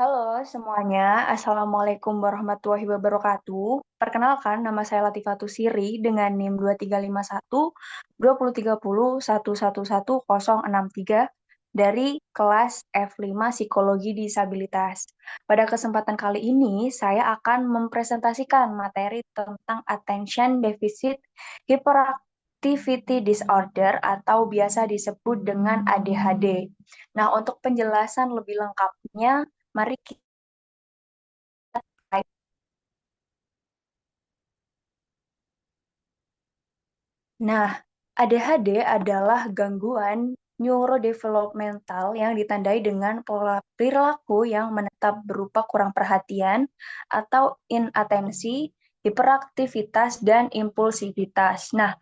Halo semuanya, Assalamualaikum warahmatullahi wabarakatuh. Perkenalkan, nama saya Latifatu Siri dengan NIM 2351 2030 1111063 dari kelas F5 Psikologi Disabilitas. Pada kesempatan kali ini, saya akan mempresentasikan materi tentang Attention Deficit Hyperactivity Disorder atau biasa disebut dengan ADHD. Nah, untuk penjelasan lebih lengkapnya, mari kita. Nah, ADHD adalah gangguan neurodevelopmental yang ditandai dengan pola perilaku yang menetap berupa kurang perhatian atau inatensi, hiperaktivitas, dan impulsivitas. Nah,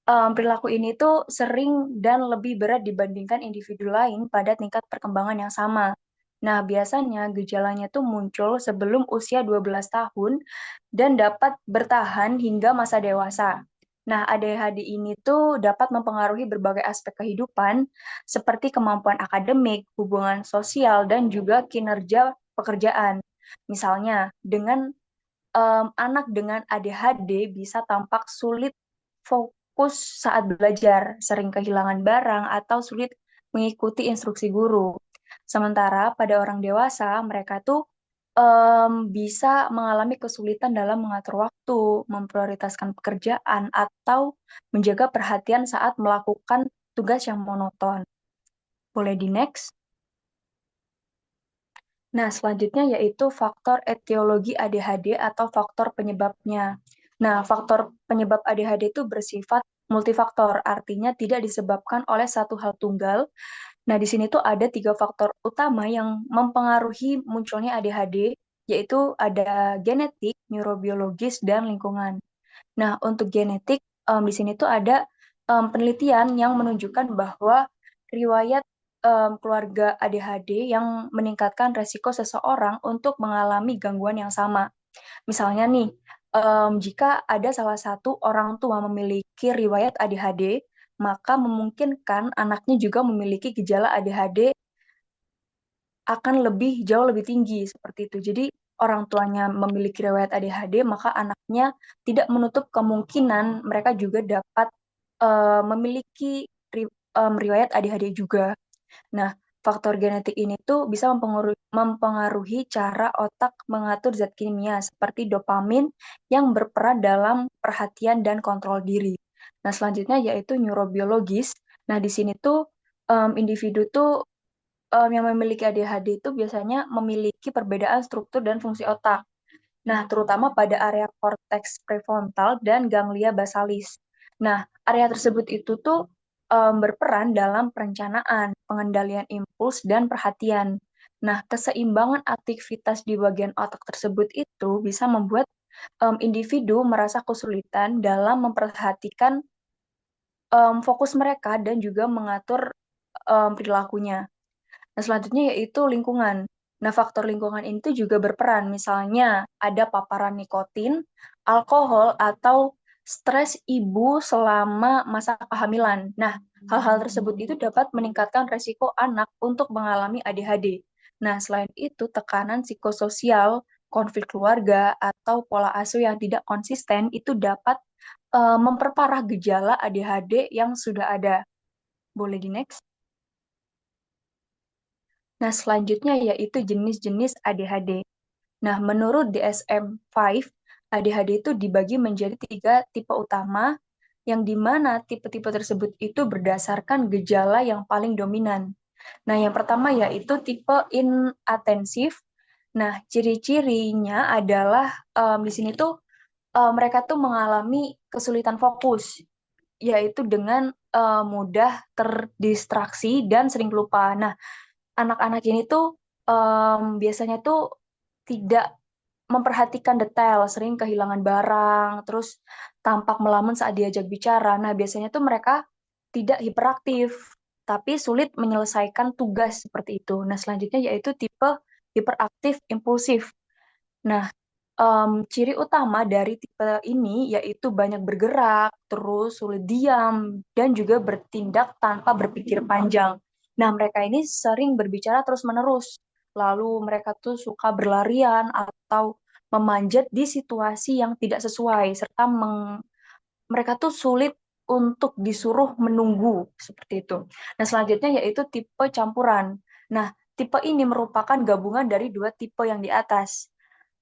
perilaku ini tuh sering dan lebih berat dibandingkan individu lain pada tingkat perkembangan yang sama. Nah, biasanya gejalanya tuh muncul sebelum usia 12 tahun dan dapat bertahan hingga masa dewasa. Nah, ADHD ini tuh dapat mempengaruhi berbagai aspek kehidupan seperti kemampuan akademik, hubungan sosial, dan juga kinerja pekerjaan. Misalnya, anak dengan ADHD bisa tampak sulit fokus saat belajar, sering kehilangan barang, atau sulit mengikuti instruksi guru. Sementara pada orang dewasa, mereka tuh bisa mengalami kesulitan dalam mengatur waktu, memprioritaskan pekerjaan, atau menjaga perhatian saat melakukan tugas yang monoton. Boleh di next? Nah, selanjutnya yaitu faktor etiologi ADHD atau faktor penyebabnya. Nah, faktor penyebab ADHD itu bersifat multifaktor, artinya tidak disebabkan oleh satu hal tunggal. Nah, di sini tuh ada tiga faktor utama yang mempengaruhi munculnya ADHD, yaitu ada genetik, neurobiologis, dan lingkungan. Nah, untuk genetik, di sini tuh ada penelitian yang menunjukkan bahwa riwayat keluarga ADHD yang meningkatkan resiko seseorang untuk mengalami gangguan yang sama. Misalnya nih, jika ada salah satu orang tua memiliki riwayat ADHD, maka memungkinkan anaknya juga memiliki gejala ADHD akan jauh lebih tinggi seperti itu. Jadi orang tuanya memiliki riwayat ADHD, maka anaknya tidak menutup kemungkinan mereka juga dapat memiliki riwayat ADHD juga. Nah, faktor genetik ini tuh bisa mempengaruhi cara otak mengatur zat kimia seperti dopamin yang berperan dalam perhatian dan kontrol diri. Nah, selanjutnya yaitu neurobiologis. Nah, di sini tuh individu tuh yang memiliki ADHD itu biasanya memiliki perbedaan struktur dan fungsi otak. Nah, terutama pada area korteks prefrontal dan ganglia basalis. Nah, area tersebut itu tuh berperan dalam perencanaan, pengendalian impuls, dan perhatian. Nah, keseimbangan aktivitas di bagian otak tersebut itu bisa membuat individu merasa kesulitan dalam memperhatikan fokus mereka dan juga mengatur perilakunya. Nah, selanjutnya yaitu lingkungan. Nah, faktor lingkungan ini tuh juga berperan. Misalnya, ada paparan nikotin, alkohol, atau stres ibu selama masa kehamilan. Nah, hal-hal tersebut itu dapat meningkatkan resiko anak untuk mengalami ADHD. Nah, selain itu, tekanan psikososial, konflik keluarga, atau pola asuh yang tidak konsisten itu dapat memperparah gejala ADHD yang sudah ada. Boleh di next? Nah, selanjutnya yaitu jenis-jenis ADHD. Nah, menurut DSM-5, ADHD itu dibagi menjadi tiga tipe utama, yang di mana tipe-tipe tersebut itu berdasarkan gejala yang paling dominan. Nah, yang pertama yaitu tipe inatensif. Nah, ciri-cirinya adalah di sini tuh mereka tuh mengalami kesulitan fokus, yaitu dengan mudah terdistraksi dan sering lupa. Nah, anak-anak ini tuh biasanya tuh tidak memperhatikan detail, sering kehilangan barang, terus tampak melamun saat diajak bicara. Nah, biasanya tuh mereka tidak hiperaktif, tapi sulit menyelesaikan tugas seperti itu. Nah, selanjutnya yaitu tipe hiperaktif impulsif. Nah, ciri utama dari tipe ini yaitu banyak bergerak, terus sulit diam, dan juga bertindak tanpa berpikir panjang. Nah, mereka ini sering berbicara terus-menerus. lalu mereka tuh suka berlarian atau memanjat di situasi yang tidak sesuai, serta mereka tuh sulit untuk disuruh menunggu seperti itu. Nah, selanjutnya yaitu tipe campuran. Nah, tipe ini merupakan gabungan dari dua tipe yang di atas,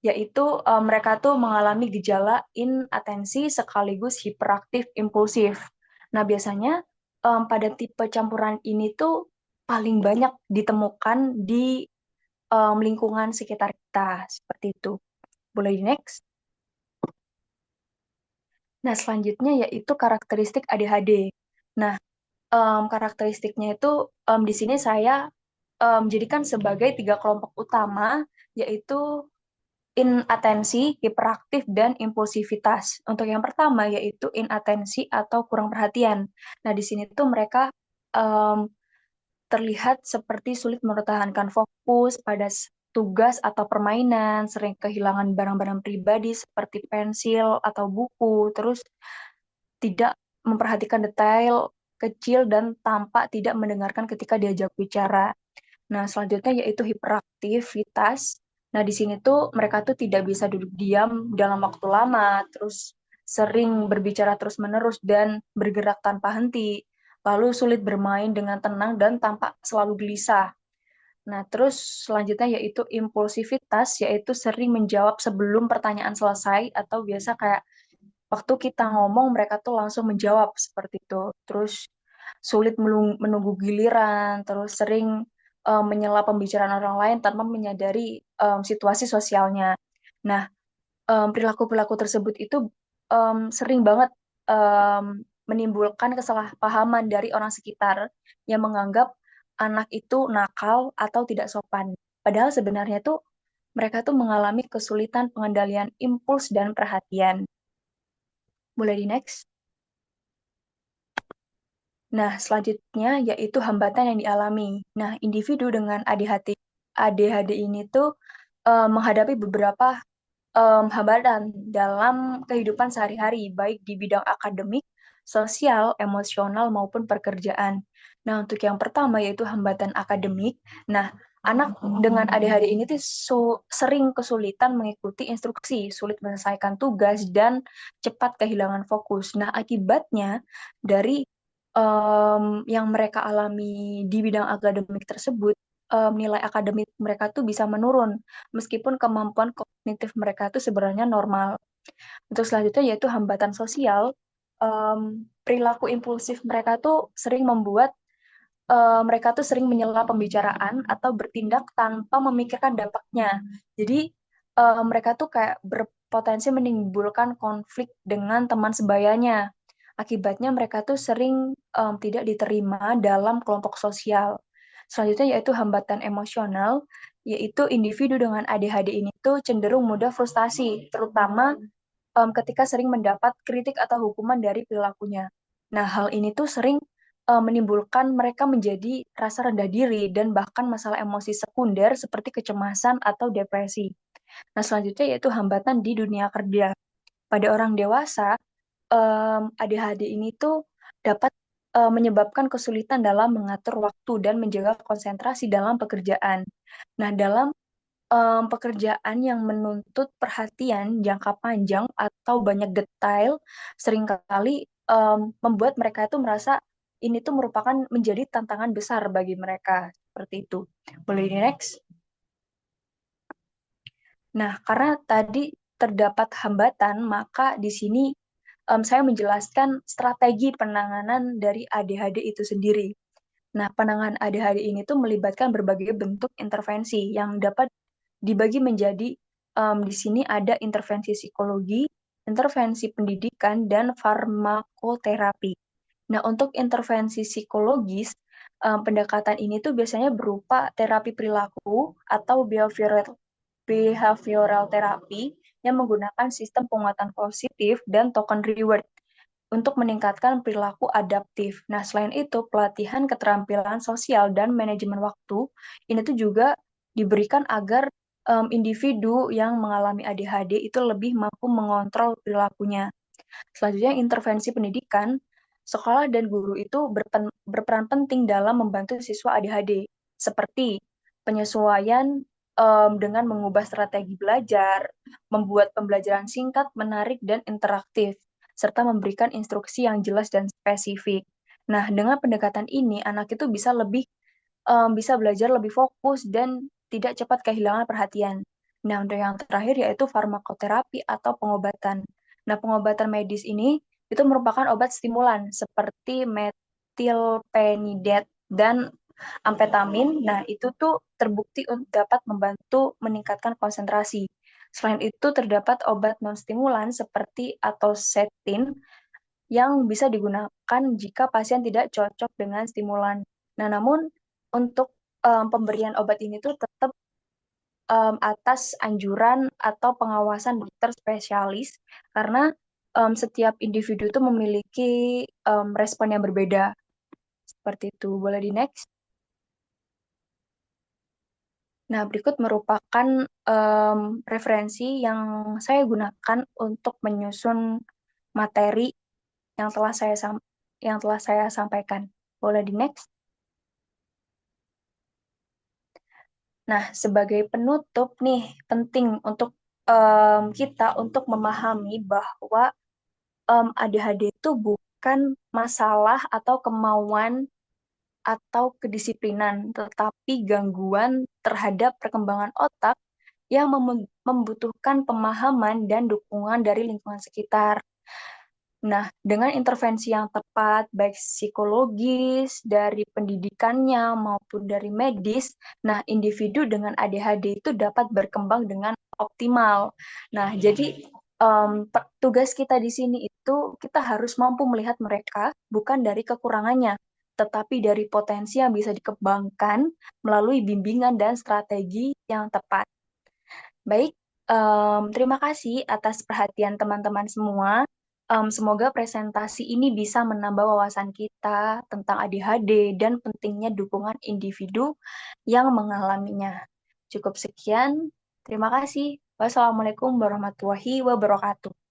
yaitu mereka tuh mengalami gejala inatensi sekaligus hiperaktif impulsif. Nah, biasanya pada tipe campuran ini tuh paling banyak ditemukan di lingkungan sekitar kita, seperti itu. Boleh di next? Nah, selanjutnya yaitu karakteristik ADHD. Nah, karakteristiknya itu di sini saya jadikan sebagai tiga kelompok utama, yaitu inatensi, hiperaktif, dan impulsivitas. Untuk yang pertama yaitu inatensi atau kurang perhatian. Nah, di sini tuh mereka um, terlihat seperti sulit mempertahankan fokus pada tugas atau permainan, sering kehilangan barang-barang pribadi seperti pensil atau buku, terus tidak memperhatikan detail kecil dan tampak tidak mendengarkan ketika diajak bicara. Nah, selanjutnya yaitu hiperaktivitas. Nah, di sini tuh mereka tuh tidak bisa duduk diam dalam waktu lama, terus sering berbicara terus-menerus dan bergerak tanpa henti, lalu sulit bermain dengan tenang dan tampak selalu gelisah. Nah, terus selanjutnya yaitu impulsivitas, yaitu sering menjawab sebelum pertanyaan selesai atau biasa kayak waktu kita ngomong mereka tuh langsung menjawab seperti itu. Terus sulit menunggu giliran, terus sering menyela pembicaraan orang lain tanpa menyadari situasi sosialnya. Nah, perilaku-perilaku tersebut itu sering banget menimbulkan kesalahpahaman dari orang sekitar yang menganggap anak itu nakal atau tidak sopan. Padahal sebenarnya tuh mereka tuh mengalami kesulitan pengendalian impuls dan perhatian. Boleh di next? Nah, selanjutnya yaitu hambatan yang dialami. Nah, individu dengan ADHD ini tuh menghadapi beberapa hambatan dalam kehidupan sehari-hari, baik di bidang akademik, sosial, emosional, maupun pekerjaan. Nah, untuk yang pertama yaitu hambatan akademik. Nah, anak dengan ADHD ini tuh sering kesulitan mengikuti instruksi, sulit menyelesaikan tugas, dan cepat kehilangan fokus. Nah, akibatnya dari yang mereka alami di bidang akademik tersebut, nilai akademik mereka tuh bisa menurun, meskipun kemampuan kognitif mereka tuh sebenarnya normal. Untuk selanjutnya yaitu hambatan sosial, perilaku impulsif mereka tuh sering membuat mereka tuh sering menyela pembicaraan atau bertindak tanpa memikirkan dampaknya. Jadi mereka tuh kayak berpotensi menimbulkan konflik dengan teman sebayanya. Akibatnya mereka tuh sering tidak diterima dalam kelompok sosial. Selanjutnya yaitu hambatan emosional, yaitu individu dengan ADHD ini tuh cenderung mudah frustasi, terutama ketika sering mendapat kritik atau hukuman dari perilakunya. Nah, hal ini tuh sering menimbulkan mereka menjadi rasa rendah diri dan bahkan masalah emosi sekunder seperti kecemasan atau depresi. Nah, selanjutnya yaitu hambatan di dunia kerja. Pada orang dewasa, ADHD ini tuh dapat menyebabkan kesulitan dalam mengatur waktu dan menjaga konsentrasi dalam pekerjaan. Nah, dalam pekerjaan yang menuntut perhatian jangka panjang atau banyak detail seringkali membuat mereka itu merasa ini tuh merupakan menjadi tantangan besar bagi mereka seperti itu. Boleh di next? Nah, karena tadi terdapat hambatan, maka di sini saya menjelaskan strategi penanganan dari ADHD itu sendiri. Nah, penanganan ADHD ini tuh melibatkan berbagai bentuk intervensi yang dapat dibagi menjadi di sini ada intervensi psikologi, intervensi pendidikan, dan farmakoterapi. Nah, untuk intervensi psikologis, pendekatan ini tuh biasanya berupa terapi perilaku atau behavioral therapy yang menggunakan sistem penguatan positif dan token reward untuk meningkatkan perilaku adaptif. Nah, selain itu, pelatihan keterampilan sosial dan manajemen waktu ini tuh juga diberikan agar individu yang mengalami ADHD itu lebih mampu mengontrol perilakunya. Selanjutnya, intervensi pendidikan, sekolah dan guru itu berperan penting dalam membantu siswa ADHD, seperti penyesuaian dengan mengubah strategi belajar, membuat pembelajaran singkat, menarik, dan interaktif, serta memberikan instruksi yang jelas dan spesifik. Nah, dengan pendekatan ini, anak itu bisa belajar lebih fokus dan tidak cepat kehilangan perhatian. Nah, untuk yang terakhir yaitu farmakoterapi atau pengobatan. Nah, pengobatan medis ini itu merupakan obat stimulan seperti metilpenidat dan amfetamin. Nah, itu tuh terbukti untuk dapat membantu meningkatkan konsentrasi. Selain itu, terdapat obat non-stimulan seperti atosetin yang bisa digunakan jika pasien tidak cocok dengan stimulan. Nah, namun untuk pemberian obat ini tuh tetap atas anjuran atau pengawasan dokter spesialis karena setiap individu itu memiliki respon yang berbeda. Seperti itu. Boleh di next? Nah, berikut merupakan referensi yang saya gunakan untuk menyusun materi yang telah saya sampaikan. Boleh di next? Nah, sebagai penutup nih, penting untuk kita untuk memahami bahwa ADHD itu bukan masalah atau kemauan atau kedisiplinan, tetapi gangguan terhadap perkembangan otak yang membutuhkan pemahaman dan dukungan dari lingkungan sekitar. Nah, dengan intervensi yang tepat, baik psikologis, dari pendidikannya maupun dari medis, nah individu dengan ADHD itu dapat berkembang dengan optimal. Nah, jadi tugas kita di sini itu kita harus mampu melihat mereka bukan dari kekurangannya, tetapi dari potensi yang bisa dikembangkan melalui bimbingan dan strategi yang tepat. Baik, terima kasih atas perhatian teman-teman semua. Semoga presentasi ini bisa menambah wawasan kita tentang ADHD dan pentingnya dukungan individu yang mengalaminya. Cukup sekian, terima kasih. Wassalamualaikum warahmatullahi wabarakatuh.